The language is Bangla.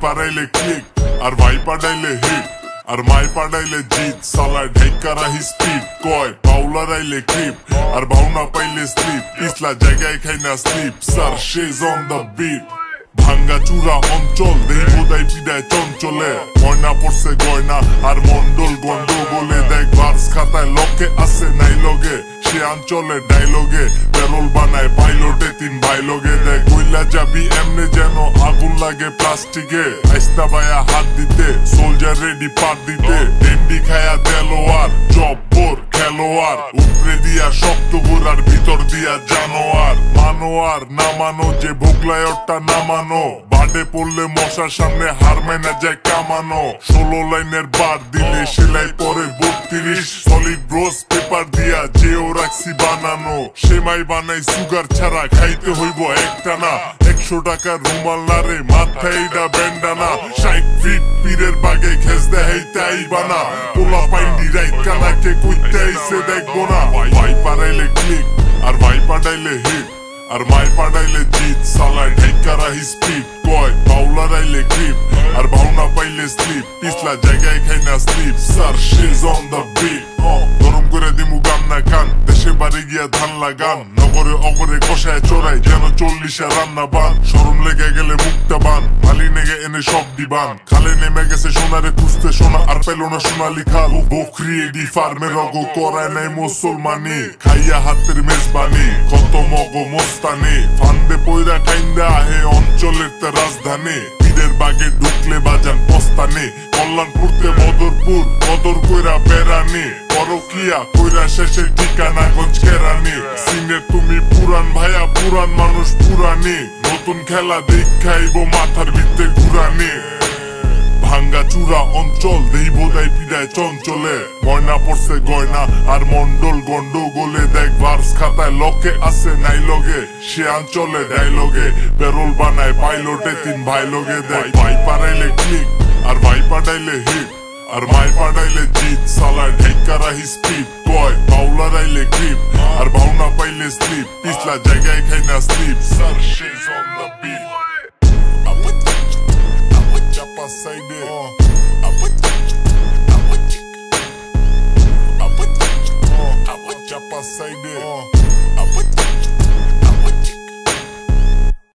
পারাইলে ক্লিক আর ভাই পাঠাইলে হিট আর মাই পাঠাইলে জিত সালায় ঢাইকা রাহি স্পিড কয় বাউলার আইলে ক্রিপ আর ভাওনা পাইলে স্লিপ ইসলা জায়গায় খাই না slip sir she's on the beat ভাঙ্গা চূড়া অঞ্চল দেই বোধাই পিডায় চঞ্চলে ময়না পড়ছে গয়না আর মন্ডল গন্ডগোলে দেখ ভার্স খাতায় লকে আছে নাই লগে সে অঞ্চলে ডাইলগে পেরোল বানায় পাইলটে তিন ভাই লগে দেখ কইলা যাবি এমনে যেন আগুন লাগে প্লাস্টিকে আইস্তা ভাইয়া হাত দিতে সোলজার রেডি পার দিতে ডেন্ডি খায়া দেলোয়ার জব্বর খেলোয়ার উপরে দিয়া শক্ত গোড়ার ভিতর দিয়া জানোয়ার মানোয়ার না মানো যে ভোগলায়টা না মানো বাডে পড়লে মশার সামনে হার মাইনা যায় কামানো 16 লাইনের বার দিলে সেলাই পরে 32 সলিড ব্রোস পেপার দিয়া যেও রাখছি বানানো সেমাই বানাই সুগার ছাড়া খাইতে হইব একটানা 100 টাকার রুমাল না রে মাথায় এইটা ব্যান্ডানা 60 ফিট পীরের বাগে খেস দেখাইতে আইবানা পোলা পাইন্ডি রাইত কানাকে কইতে আইছে দেখবো না ভাই পারাইলে ক্লিক আর ভাই পাঠাইলে হিট আর মাই পাঠাইলে জিত সালায় ঢাইকা রাহি স্পিড কয় বাউলার আইলে ক্রিপ আর ভাওনা পাইলে স্লিপ পিছলা জায়গায় খাই না slip sir she's on the beat গরম করে দিমু গান না কান দেশে বাড়ি গিয়া ধান লাগান নগরে অগরে কষায় চড়াই যেন 40 রান্না বান শরম লেগে গেলে মুখটা বান মালি নেগে এনে সব দিবান খালে নেমে গেছে সোনারে খুঁজতে সোনা আর পেল না সোনালি খাল বকরি এডি ফার্মে রগো করায় নাই মুসলমানি খাইয়া হাতের মেজবানি কত মগো মোস্তানি ফান্দে পয়রা কাইন্দা আহে অঞ্চলের তে রাজধানী পীরের বাগে ঢুকলে বাজান পস্তানি কল্যাণপুরতে বদরপুর বদর কইরা বেড়ানি পরকিয়া কইরা শেষে ঠিকানা গঞ্জ কেরানি সিনে তুমি পুরান ভাইয়া পুরান মানুষ পুরানি নতুন খেলা দেখাইব মাথার ভিতরে ঘুরানি ভাঙ্গা চূড়া অঞ্চল দেই বোধাই পিডায় চঞ্চলে ময়না পড়ছে গয়না আর মন্ডল গন্ডগোলে দেখ ভার্স খাতায় লকে আছে নাই লগে সে অঞ্চলে ডাইলগে পেরোল বানায় পাইলটে তিন ভাই লগে দেখ ভাই পারাইলে ক্লিক আর ভাই পাঠাইলে হিট আর মাই পাঠাইলে জিত সালায় ঢাইকা রাহি স্পিড কয় বাউলার আইলে ক্রিপ আর ভাওনা পাইলে স্লিপ পিছলা জায়গায় খাই না slip sir she's on the beat Chapa side